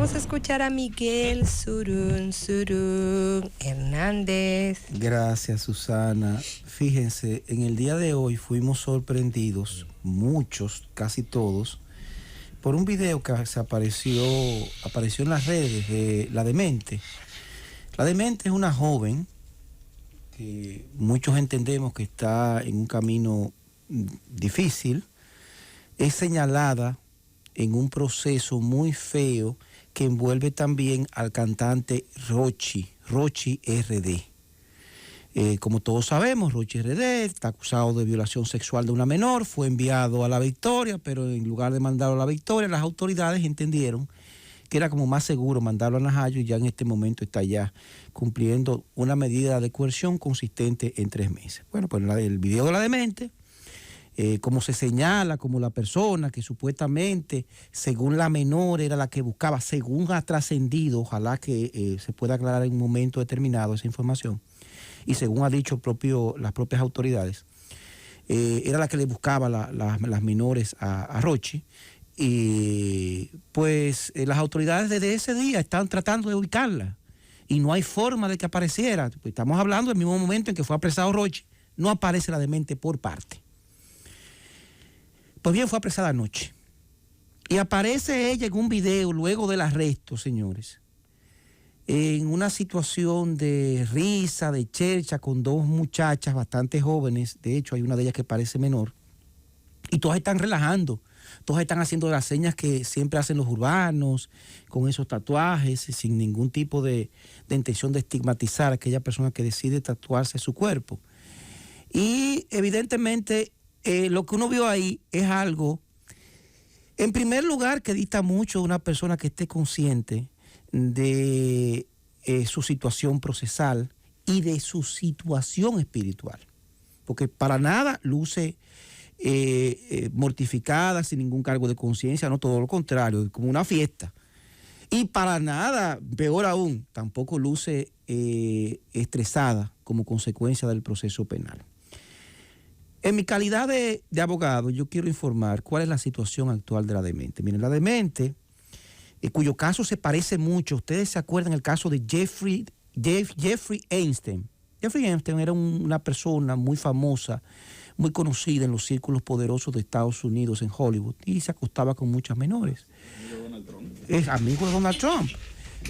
vamos a escuchar a Miguel Surún Hernández. Gracias, Susana. Fíjense, en el día de hoy fuimos sorprendidos, muchos, casi todos, por un video que apareció en las redes de La Demente. La Demente es una joven que muchos entendemos que está en un camino difícil. Es señalada en un proceso muy feo que envuelve también al cantante Rochy RD. Como todos sabemos, Rochy RD está acusado de violación sexual de una menor, fue enviado a La Victoria, pero en lugar de mandarlo a La Victoria, las autoridades entendieron que era como más seguro mandarlo a Najayo, y ya en este momento está ya cumpliendo una medida de coerción consistente en 3 meses. Bueno, pues el video de La Demente, como se señala como la persona que supuestamente, según la menor, era la que buscaba, según ha trascendido, ojalá que se pueda aclarar en un momento determinado esa información, y según ha dicho las propias autoridades, era la que le buscaba las menores a Rochy, y pues las autoridades desde ese día están tratando de ubicarla, y no hay forma de que apareciera. Pues estamos hablando del mismo momento en que fue apresado Rochy, no aparece La Demente por parte. Pues bien, fue apresada anoche. Y aparece ella en un video luego del arresto, señores, en una situación de risa, de chercha, con 2 muchachas bastante jóvenes. De hecho, hay una de ellas que parece menor. Y todas están relajando. Todas están haciendo las señas que siempre hacen los urbanos, con esos tatuajes, sin ningún tipo de intención de estigmatizar a aquella persona que decide tatuarse su cuerpo. Y evidentemente lo que uno vio ahí es algo, en primer lugar, que dista mucho de una persona que esté consciente de su situación procesal y de su situación espiritual. Porque para nada luce mortificada, sin ningún cargo de conciencia, no, todo lo contrario, como una fiesta. Y para nada, peor aún, tampoco luce estresada como consecuencia del proceso penal. En mi calidad de abogado, yo quiero informar cuál es la situación actual de La Demente. Miren, La Demente, cuyo caso se parece mucho, ustedes se acuerdan el caso de Jeffrey Epstein. Jeffrey Epstein era una persona muy famosa, muy conocida en los círculos poderosos de Estados Unidos, en Hollywood, y se acostaba con muchas menores. Es amigo de Donald Trump.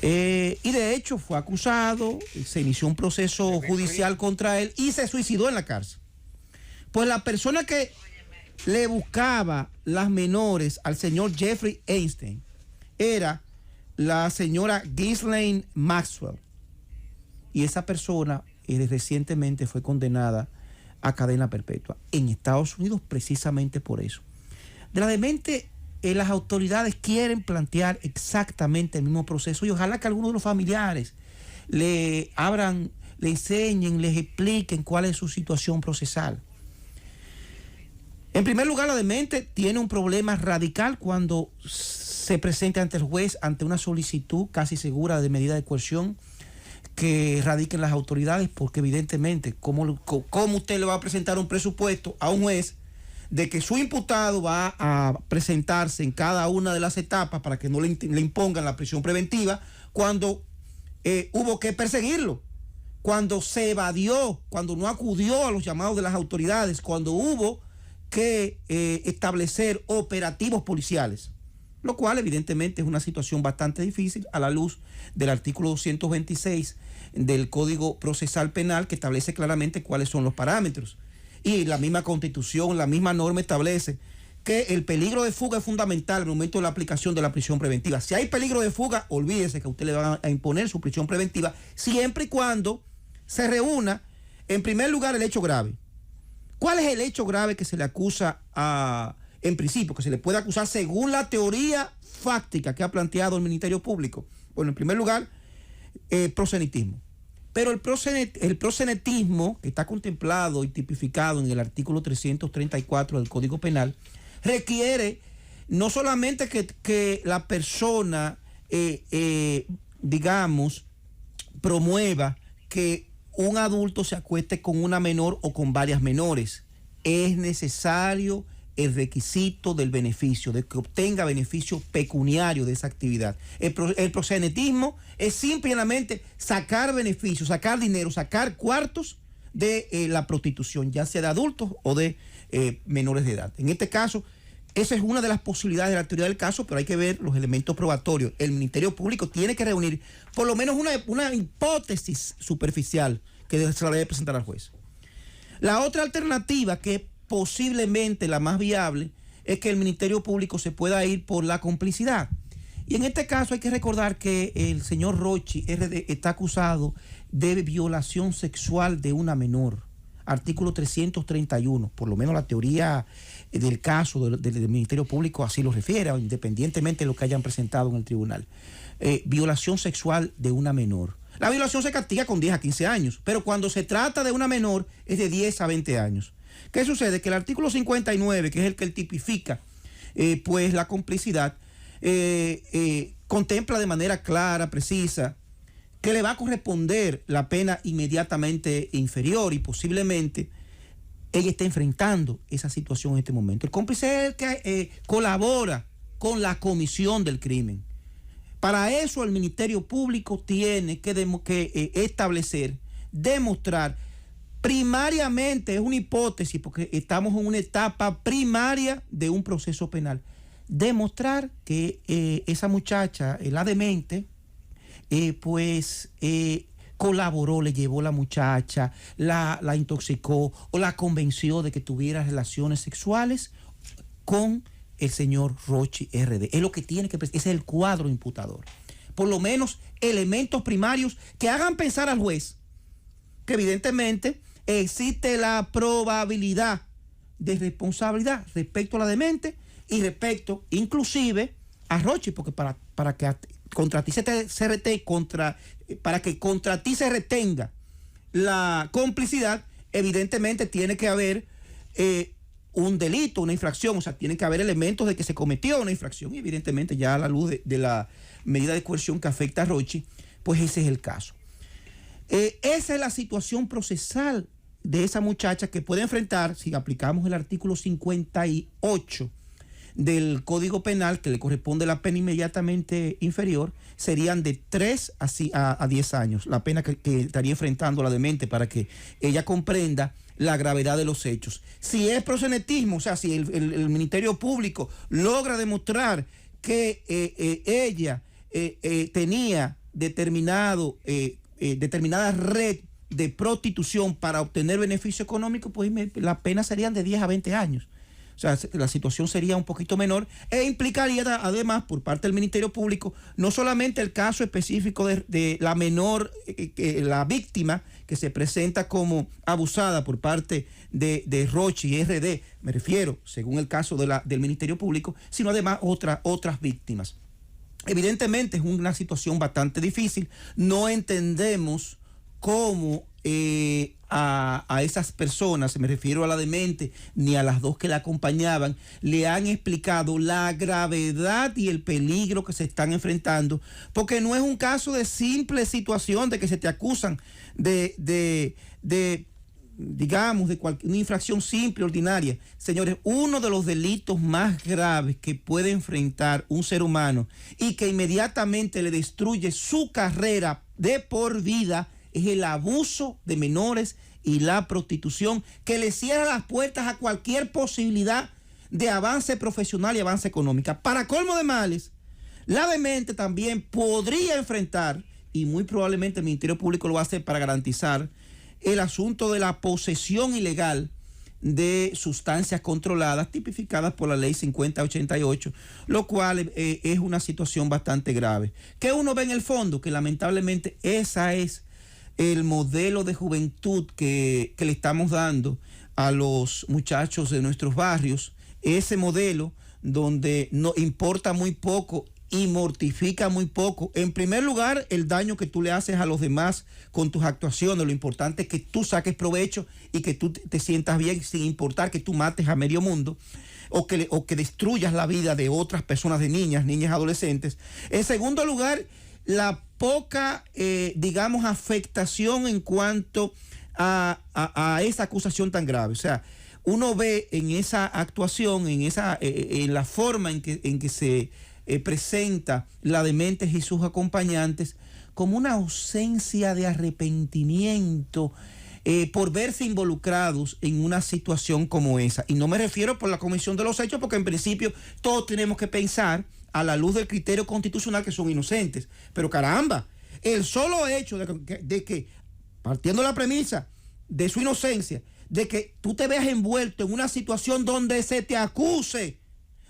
Y de hecho fue acusado, se inició un proceso judicial contra él y se suicidó en la cárcel. Pues la persona que le buscaba las menores al señor Jeffrey Epstein era la señora Ghislaine Maxwell. Y esa persona recientemente fue condenada a cadena perpetua en Estados Unidos precisamente por eso. De La Demente, las autoridades quieren plantear exactamente el mismo proceso, y ojalá que algunos de los familiares le enseñen, les expliquen cuál es su situación procesal. En primer lugar, La Demente tiene un problema radical cuando se presenta ante el juez ante una solicitud casi segura de medida de coerción que radiquen las autoridades, porque evidentemente, ¿cómo usted le va a presentar un presupuesto a un juez de que su imputado va a presentarse en cada una de las etapas para que no le impongan la prisión preventiva cuando hubo que perseguirlo, cuando se evadió, cuando no acudió a los llamados de las autoridades, cuando hubo que establecer operativos policiales? Lo cual evidentemente es una situación bastante difícil a la luz del artículo 226 del Código Procesal Penal, que establece claramente cuáles son los parámetros. Y la misma Constitución, la misma norma establece que el peligro de fuga es fundamental en el momento de la aplicación de la prisión preventiva. Si hay peligro de fuga, olvídese que a usted le van a imponer su prisión preventiva, siempre y cuando se reúna, en primer lugar, el hecho grave. ¿Cuál es el hecho grave que se le acusa en principio, que se le puede acusar según la teoría fáctica que ha planteado el Ministerio Público? Bueno, en primer lugar, prosenitismo. Pero el prosenetismo, que está contemplado y tipificado en el artículo 334 del Código Penal, requiere no solamente que la persona, promueva que un adulto se acueste con una menor o con varias menores. Es necesario el requisito del beneficio, de que obtenga beneficio pecuniario de esa actividad. El proxenetismo es simplemente sacar beneficios, sacar dinero, sacar cuartos de la prostitución, ya sea de adultos o de menores de edad. En este caso, esa es una de las posibilidades de la teoría del caso, pero hay que ver los elementos probatorios. El Ministerio Público tiene que reunir por lo menos una hipótesis superficial que se la debe presentar al juez. La otra alternativa, que posiblemente la más viable, es que el Ministerio Público se pueda ir por la complicidad. Y en este caso hay que recordar que el señor Rochi RD está acusado de violación sexual de una menor. Artículo 331, por lo menos la teoría del caso del Ministerio Público así lo refiere, independientemente de lo que hayan presentado en el tribunal. Violación sexual de una menor. La violación se castiga con 10 a 15 años, pero cuando se trata de una menor es de 10 a 20 años. ¿Qué sucede? Que el artículo 59, que es el que tipifica pues la complicidad, contempla de manera clara, precisa, que le va a corresponder la pena inmediatamente inferior y posiblemente ella está enfrentando esa situación en este momento. El cómplice es el que colabora con la comisión del crimen. Para eso el Ministerio Público tiene que establecer, demostrar, primariamente, es una hipótesis porque estamos en una etapa primaria de un proceso penal, demostrar que esa muchacha, la demente, colaboró, le llevó la muchacha, la intoxicó o la convenció de que tuviera relaciones sexuales con el señor Rochi RD. Es lo que tiene que presentar, ese es el cuadro imputador. Por lo menos elementos primarios que hagan pensar al juez que evidentemente existe la probabilidad de responsabilidad respecto a la demente y respecto inclusive a Rochi, porque para que contra ti para que contra ti se retenga la complicidad, evidentemente tiene que haber un delito, una infracción, o sea, tiene que haber elementos de que se cometió una infracción, y evidentemente ya a la luz de la medida de coerción que afecta a Rochi, pues ese es el caso. Esa es la situación procesal de esa muchacha que puede enfrentar, si aplicamos el artículo 58 del Código Penal, que le corresponde la pena inmediatamente inferior, serían de 3 a 10 años, la pena que estaría enfrentando la demente, para que ella comprenda la gravedad de los hechos. Si es proxenetismo, o sea, si el Ministerio Público logra demostrar que ella tenía determinada red de prostitución para obtener beneficio económico, pues la pena serían de 10 a 20 años. O sea, la situación sería un poquito menor e implicaría además por parte del Ministerio Público no solamente el caso específico de la menor, la víctima que se presenta como abusada por parte de Rochi RD, me refiero, según el caso del Ministerio Público, sino además otras víctimas. Evidentemente es una situación bastante difícil. No entendemos cómo a esas personas, me refiero a la demente, ni a las dos que la acompañaban, le han explicado la gravedad y el peligro que se están enfrentando, porque no es un caso de simple situación de que se te acusan digamos, de una infracción simple, ordinaria. Señores, uno de los delitos más graves que puede enfrentar un ser humano y que inmediatamente le destruye su carrera de por vida es el abuso de menores y la prostitución, que le cierra las puertas a cualquier posibilidad de avance profesional y avance económica. Para colmo de males, la demente también podría enfrentar, y muy probablemente el Ministerio Público lo va a hacer para garantizar, el asunto de la posesión ilegal de sustancias controladas tipificadas por la ley 5088, lo cual es una situación bastante grave. ¿Qué uno ve en el fondo? Que lamentablemente esa es el modelo de juventud que le estamos dando a los muchachos de nuestros barrios, ese modelo donde no importa muy poco y mortifica muy poco. En primer lugar, el daño que tú le haces a los demás con tus actuaciones. Lo importante es que tú saques provecho y que tú te sientas bien, sin importar que tú mates a medio mundo o que destruyas la vida de otras personas, de niñas, adolescentes. En segundo lugar, la poca, digamos, afectación en cuanto a esa acusación tan grave. O sea, uno ve en esa actuación, en la forma en que se presenta la Dementes y sus acompañantes, como una ausencia de arrepentimiento por verse involucrados en una situación como esa. Y no me refiero por la comisión de los hechos, porque en principio todos tenemos que pensar a la luz del criterio constitucional que son inocentes. Pero caramba, el solo hecho de que partiendo de la premisa de su inocencia, de que tú te veas envuelto en una situación donde se te acuse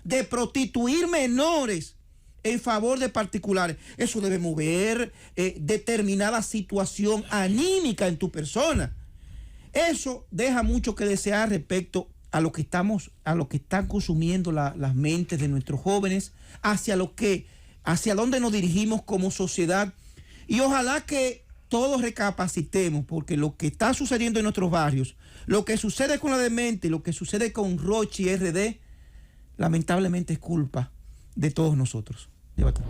de prostituir menores en favor de particulares, eso debe mover determinada situación anímica en tu persona. Eso deja mucho que desear respecto a lo que están consumiendo las mentes de nuestros jóvenes, hacia dónde nos dirigimos como sociedad. Y ojalá que todos recapacitemos, porque lo que está sucediendo en nuestros barrios, lo que sucede con la Demente, lo que sucede con Rochi RD, lamentablemente es culpa de todos nosotros. Llévate.